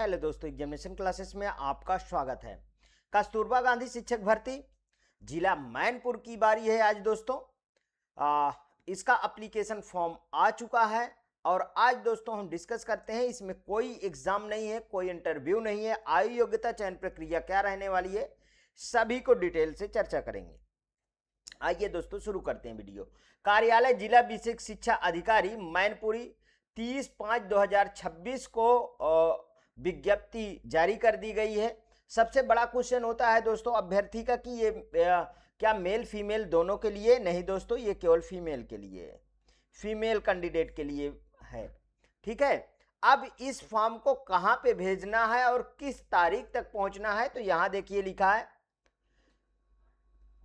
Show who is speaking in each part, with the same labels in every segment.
Speaker 1: Hello दोस्तों, examination classes में आपका स्वागत है। कस्तूरबा गांधी शिक्षक भर्ती जिला मैनपुर की बारी है आज दोस्तों। इसका एप्लीकेशन फॉर्म आ चुका है और आज दोस्तों हम डिस्कस करते हैं। इसमें कोई एग्जाम नहीं है, कोई इंटरव्यू नहीं है। आयु योग्यता चयन प्रक्रिया क्या रहने वाली है, सभी को डिटेल से चर्चा करेंगे। आइए दोस्तों शुरू करते हैं वीडियो। कार्यालय जिला विशेष शिक्षा अधिकारी मैनपुरी 30/5/2026 को विज्ञप्ति जारी कर दी गई है। सबसे बड़ा क्वेश्चन होता है दोस्तों अभ्यर्थी का कि ये क्या मेल फीमेल दोनों के लिए? नहीं दोस्तों, ये केवल फीमेल के लिए है, फीमेल कैंडिडेट के लिए है। ठीक है, अब इस फॉर्म को कहां पे भेजना है और किस तारीख तक पहुंचना है, तो यहां देखिए लिखा है,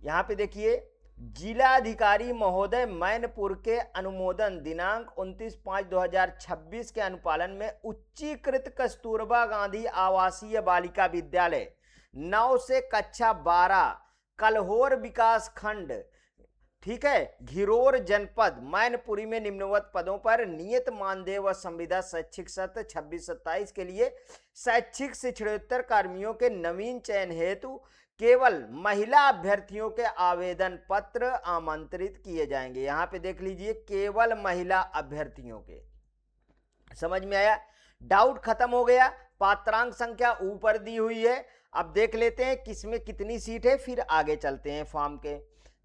Speaker 1: यहां पे देखिए, जिलाधिकारी महोदय मैनपुर के अनुमोदन दिनांक 29/5/2026 के अनुपालन में उच्चीकृत कस्तूरबा गांधी आवासीय बालिका विद्यालय 9 से कक्षा 12 कलहोर विकास खंड, ठीक है, घिरोर जनपद मैनपुरी में निम्नवत पदों पर नियत मानदेय व संविदा शैक्षिक सत्र 26-27 के लिए शैक्षिक शिक्षणोत्तर कार्मियों के नवीन चयन हेतु केवल महिला अभ्यर्थियों के आवेदन पत्र आमंत्रित किए जाएंगे। यहां पे देख लीजिए, केवल महिला अभ्यर्थियों के। समझ में आया? डाउट खत्म हो गया। पात्रांक संख्या ऊपर दी हुई है। अब देख लेते हैं किसमें कितनी सीट है, फिर आगे चलते हैं फॉर्म के।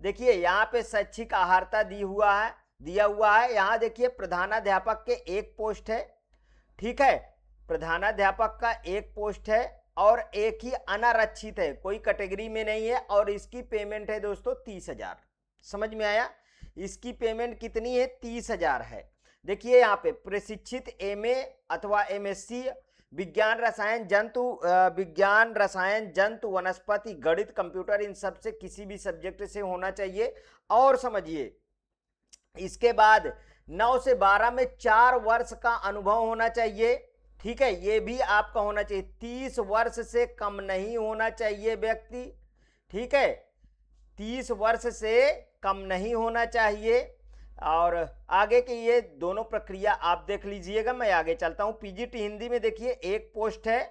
Speaker 1: देखिए यहाँ पे शैक्षिक आहारता दिया हुआ है। यहाँ देखिए प्रधानाध्यापक के एक पोस्ट है, ठीक है, प्रधानाध्यापक का एक पोस्ट है और एक ही अनारक्षित है, कोई कैटेगरी में नहीं है और इसकी पेमेंट है दोस्तों 30,000। समझ में आया? इसकी पेमेंट कितनी है? 30,000 है। देखिए यहाँ पे प्रशिक्षित एमए अथवा एमएससी विज्ञान रसायन जंतु वनस्पति गणित कंप्यूटर, इन सब से किसी भी सब्जेक्ट से होना चाहिए। और समझिए इसके बाद 9 से 12 में 4 वर्ष का अनुभव होना चाहिए। ठीक है, ये भी आपका होना चाहिए। 30 वर्ष से कम नहीं होना चाहिए व्यक्ति। ठीक है, 30 वर्ष से कम नहीं होना चाहिए। और आगे के ये दोनों प्रक्रिया आप देख लीजिएगा, मैं आगे चलता हूं। पीजीटी हिंदी में देखिए एक पोस्ट है,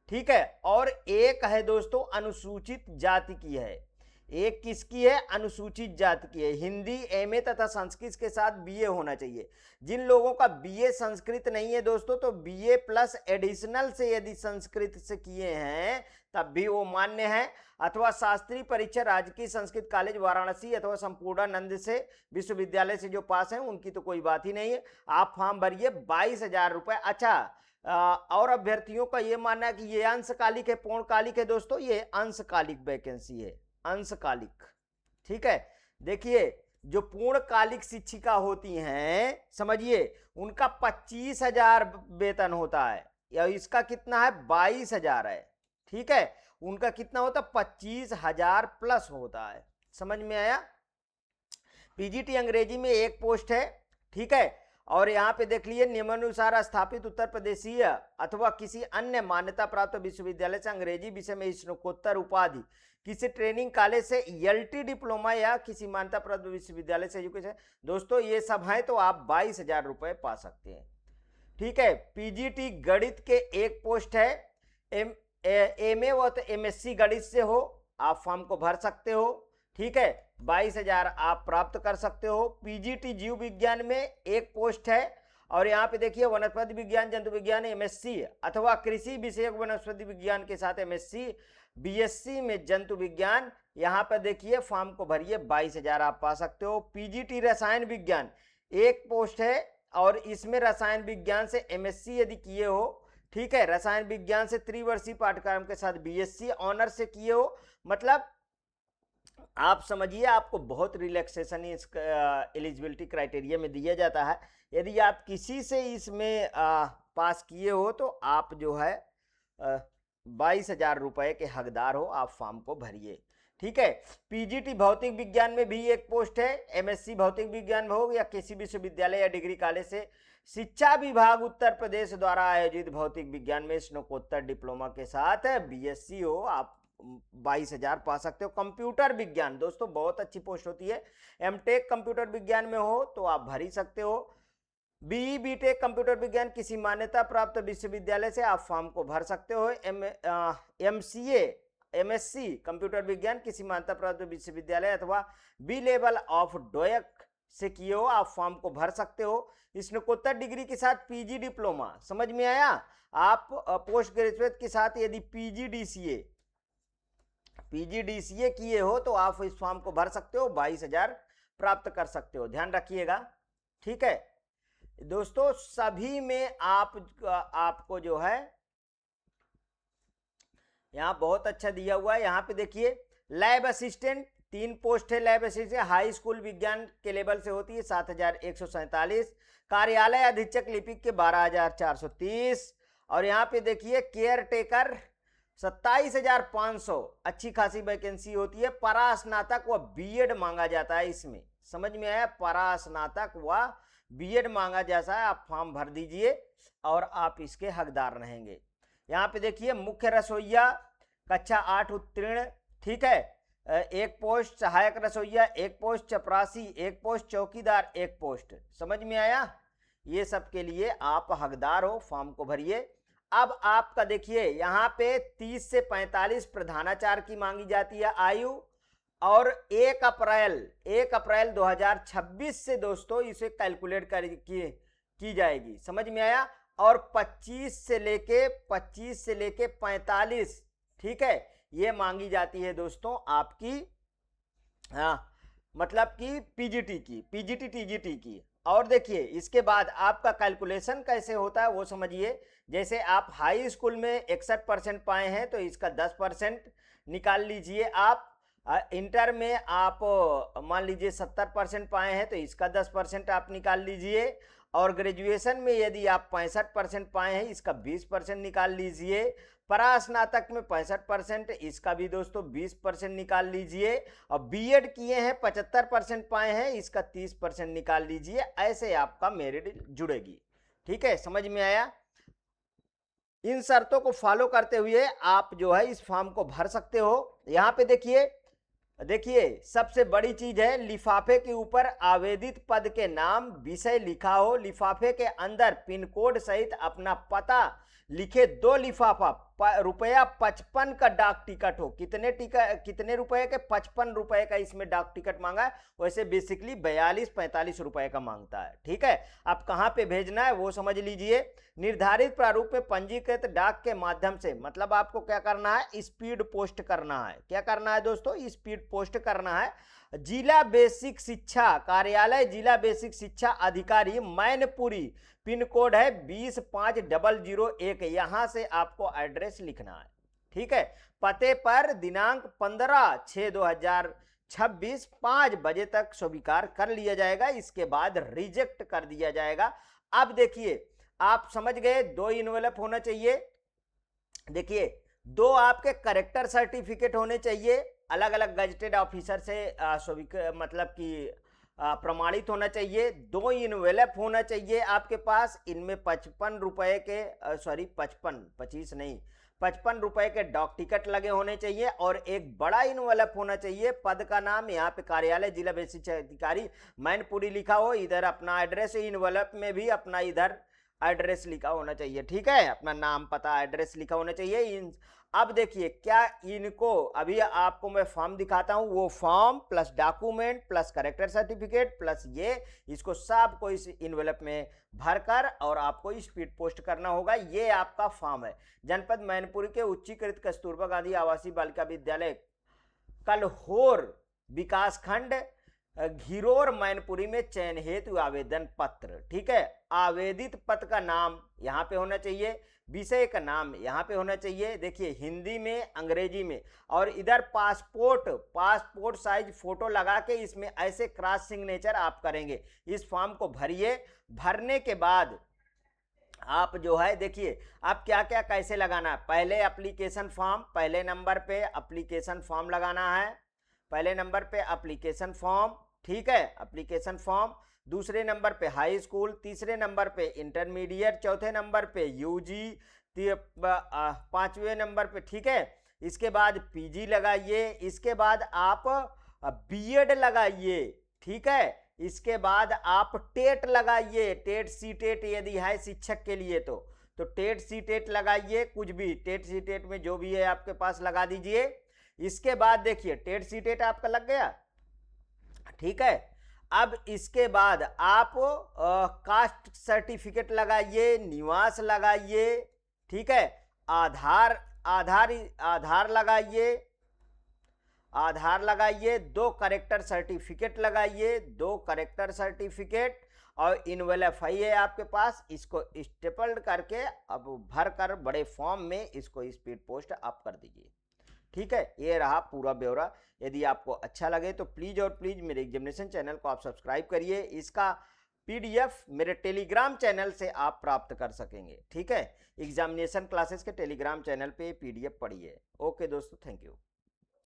Speaker 1: ठीक है, और एक है दोस्तों अनुसूचित जाति की है। एक किसकी है? अनुसूचित जाति की है। हिंदी एमए तथा संस्कृत के साथ बीए होना चाहिए। जिन लोगों का बीए संस्कृत नहीं है दोस्तों, तो बीए प्लस एडिशनल से यदि संस्कृत से किए हैं तब भी वो मान्य है। अथवा शास्त्रीय परीक्षा राजकीय संस्कृत कॉलेज वाराणसी अथवा संपूर्णानंद से विश्वविद्यालय से जो पास है उनकी तो कोई बात ही नहीं है। आप फॉर्म भरिए, 22,000 रुपए। अच्छा, और अभ्यर्थियों का ये मानना है कि ये अंशकालिक है, पूर्णकालिक है दोस्तों, ये अंशकालिक वैकेंसी है, अंशकालिक। ठीक है, देखिए जो पूर्णकालिक शिक्षिका होती हैं, समझिए, उनका 25,000 वेतन होता है, या इसका कितना है? 22,000 है। ठीक है, उनका कितना होता है? 25,000 प्लस होता है। समझ में आया? पीजीटी अंग्रेजी में एक पोस्ट है, ठीक है, और यहाँ पे देख लीजिए, नियमानुसार स्थापित उत्तर प्रदेशीय अथवा किसी अन्य मान्यता प्राप्त विश्वविद्यालय से अंग्रेजी विषय में स्नातकोत्तर उपाधि, किसी ट्रेनिंग कॉलेज से एलटी डिप्लोमा या किसी मान्यता प्राप्त विश्वविद्यालय से एजुकेशन, दोस्तों ये सब है, तो आप 22,000 रुपए पा सकते हैं। ठीक है, पीजीटी गणित के एक पोस्ट है। एमए व तो एमएससी गणित से हो, आप फॉर्म को भर सकते हो। ठीक है, 22,000 आप प्राप्त कर सकते हो। पीजीटी जीव विज्ञान में एक पोस्ट है, और यहाँ पे देखिए वनस्पति विज्ञान जंतु विज्ञान एमएससी अथवा कृषि विषयक वनस्पति विज्ञान के साथ एमएससी बीएससी में जंतु विज्ञान, यहाँ पर देखिए फॉर्म को भरिए, 22,000 आप पा सकते हो। पीजीटी रसायन विज्ञान एक पोस्ट है, और इसमें रसायन विज्ञान से एमएससी यदि किए हो, ठीक है, रसायन विज्ञान से त्रिवर्षीय पाठ्यक्रम के साथ बीएससी ऑनर से किए हो, मतलब आप समझिए आपको बहुत रिलैक्सेशन इस एलिजिबिलिटी क्राइटेरिया में दिया जाता है। यदि आप किसी से इसमें पास किए हो तो आप जो है 22,000 रुपए के हकदार हो, आप फॉर्म को भरिए। ठीक है, पीजीटी भौतिक विज्ञान में भी एक पोस्ट है। एमएससी भौतिक विज्ञान हो या किसी विश्वविद्यालय या डिग्री कॉलेज से शिक्षा विभाग उत्तर प्रदेश द्वारा आयोजित भौतिक विज्ञान में स्नातकोत्तर डिप्लोमा के साथ बीएससी हो, आप 22,000 पा सकते हो। कंप्यूटर विज्ञान दोस्तों बहुत अच्छी पोस्ट होती है। एमटेक कंप्यूटर विज्ञान में हो तो आप भर ही सकते हो। बीई बीटेक कंप्यूटर विज्ञान किसी मान्यता प्राप्त विश्वविद्यालय से आप फॉर्म को भर सकते हो। एमसीए एमएससी कंप्यूटर विज्ञान किसी मान्यता प्राप्त विश्वविद्यालय अथवा बी लेवल ऑफ डोएक से किए हो, आप फॉर्म को भर सकते हो। स्नातकोत्तर डिग्री के साथ पीजी डिप्लोमा, समझ में आया। आप पोस्ट ग्रेजुएट के साथ यदि पीजीडीसीए किए हो तो आप इस फॉर्म को भर सकते हो, 22,000 प्राप्त कर सकते हो, ध्यान रखिएगा। ठीक है दोस्तों, सभी में आपको जो है यहां बहुत अच्छा दिया हुआ है। यहां पे देखिए लैब असिस्टेंट 3 पोस्ट है। लैब असिस्टेंट हाई स्कूल विज्ञान के लेवल से होती है 7,147। कार्यालय अधीक्षक लिपिक के 12,430। और यहाँ पे देखिए केयर टेकर 27,500, अच्छी खासी वैकेंसी होती है। परास्नातक व बीएड मांगा जाता है इसमें, समझ में आया। परास्नातक व बीएड मांगा जाता है, आप फॉर्म भर दीजिए और आप इसके हकदार रहेंगे। यहाँ पे देखिए मुख्य रसोइया कक्षा 8 उत्तीर्ण, ठीक है, 1 पोस्ट। सहायक रसोइया 1 पोस्ट। चपरासी 1 पोस्ट। चौकीदार 1 पोस्ट, समझ में आया। ये सब के लिए आप हकदार हो, फॉर्म को भरिए। अब आपका देखिए यहाँ पे 30 से 45 प्रधानाचार्य की मांगी जाती है आयु, और 1 अप्रैल 2026 से दोस्तों इसे कैलकुलेट की जाएगी, समझ में आया। और 25 से लेके 45, ठीक है, ये मांगी जाती है दोस्तों आपकी, मतलब कि पीजीटी टीजीटी की। और देखिए इसके बाद आपका कैलकुलेशन कैसे होता है वो समझिए। जैसे आप हाई स्कूल में 61% पाए हैं तो इसका 10% निकाल लीजिए। आप इंटर में आप मान लीजिए 70% पाए हैं तो इसका 10% आप निकाल लीजिए। और ग्रेजुएशन में यदि आप 65% पाए हैं इसका 20% निकाल लीजिए। परास्नातक में 65%, इसका भी दोस्तों 20% निकाल लीजिए। और बीएड किए हैं 75% पाए हैं, इसका 30% निकाल लीजिए। ऐसे आपका मेरिट जुड़ेगी, ठीक है, समझ में आया। इन शर्तों को फॉलो करते हुए आप जो है इस फॉर्म को भर सकते हो। यहाँ पे देखिए सबसे बड़ी चीज है, लिफाफे के ऊपर आवेदित पद के नाम विषय लिखा हो। लिफाफे के अंदर पिन कोड सहित अपना पता लिखे 2 लिफाफा ₹55 का डाक टिकट हो। कितने रुपए के? 55 रुपए का इसमें डाक टिकट मांगा है। वैसे बेसिकली 42-45 रुपए का मांगता है, ठीक है। आप कहाँ पे भेजना है वो समझ लीजिए। निर्धारित प्रारूप में पंजीकृत डाक के माध्यम से, मतलब आपको क्या करना है, स्पीड पोस्ट करना है। क्या करना है दोस्तों? स्पीड पोस्ट करना है। जिला बेसिक शिक्षा कार्यालय, जिला बेसिक शिक्षा अधिकारी, मैनपुरी, पिन कोड है 20501। यहां से आपको एड्रेस लिखना है, ठीक है। पते पर दिनांक 15/6/2026 5 बजे तक स्वीकार कर लिया जाएगा। इसके बाद रिजेक्ट कर दिया जाएगा। अब देखिए आप समझ गए, 2 इनवेलप होना चाहिए। देखिए 2 आपके करेक्टर सर्टिफिकेट होने चाहिए, अलग अलग गजेटेड ऑफिसर से मतलब कि प्रमाणित होना चाहिए। 2 इनवेलप होना चाहिए आपके पास। इनमें 55 रुपए के 55 रुपए के डाक टिकट लगे होने चाहिए। और एक बड़ा इनवेलप होना चाहिए। पद का नाम यहाँ पे कार्यालय जिला बेसिक अधिकारी मैनपुरी लिखा हो, इधर अपना एड्रेस, इनवेलप में भी अपना इधर एड्रेस लिखा होना चाहिए, ठीक है, अपना नाम पता एड्रेस लिखा होना चाहिए। अब देखिए क्या इनको अभी आपको मैं फॉर्म दिखाता हूं, वो form plus document plus character certificate plus ये, इसको सबको इस इनवेलप में भरकर और आपको स्पीड पोस्ट करना होगा। ये आपका फॉर्म है। जनपद मैनपुरी के उच्चीकृत कस्तूरबा गांधी आवासीय बालिका विद्यालय कलहोर विकास खंड घिरोर मैनपुरी में चयन हेतु आवेदन पत्र, ठीक है। आवेदित पद का नाम यहाँ पे होना चाहिए, विषय का नाम यहाँ पे होना चाहिए। देखिए हिंदी में, अंग्रेजी में। और इधर पासपोर्ट साइज फोटो लगा के इसमें ऐसे क्रॉस सिग्नेचर आप करेंगे। इस फॉर्म को भरिए। भरने के बाद आप जो है देखिए आप क्या क्या कैसे लगाना है। पहले एप्लीकेशन फॉर्म, पहले नंबर पे एप्लीकेशन फॉर्म लगाना है, पहले नंबर पे एप्लीकेशन फॉर्म, ठीक है, एप्लीकेशन फॉर्म। दूसरे नंबर पे हाई स्कूल, तीसरे नंबर पे इंटरमीडिएट, चौथे नंबर पे यूजी, 5वें नंबर पे, ठीक है। इसके बाद पीजी लगाइए। इसके बाद आप बीएड लगाइए, ठीक है। इसके बाद आप टेट लगाइए, टेट सी टेट यदि है शिक्षक के लिए तो टेट सी टेट लगाइए, कुछ भी टेट सी टेट में जो भी है आपके पास लगा दीजिए। इसके बाद देखिए टेट सी टेट आपका लग गया, ठीक है। अब इसके बाद आप कास्ट सर्टिफिकेट लगाइए, निवास लगाइए, ठीक है, आधार लगाइए, आधार लगाइए, 2 करेक्टर सर्टिफिकेट लगाइए, 2 करेक्टर सर्टिफिकेट, और इनवेलफाई है आपके पास, इसको स्टेपल्ड करके अब भर कर बड़े फॉर्म में इसको स्पीड पोस्ट आप कर दीजिए, ठीक है। ये रहा पूरा ब्यौरा। यदि आपको अच्छा लगे तो प्लीज और प्लीज मेरे एग्जामिनेशन चैनल को आप सब्सक्राइब करिए। इसका पीडीएफ मेरे टेलीग्राम चैनल से आप प्राप्त कर सकेंगे, ठीक है। एग्जामिनेशन क्लासेस के टेलीग्राम चैनल पे पीडीएफ पढ़िए। ओके दोस्तों, थैंक यू।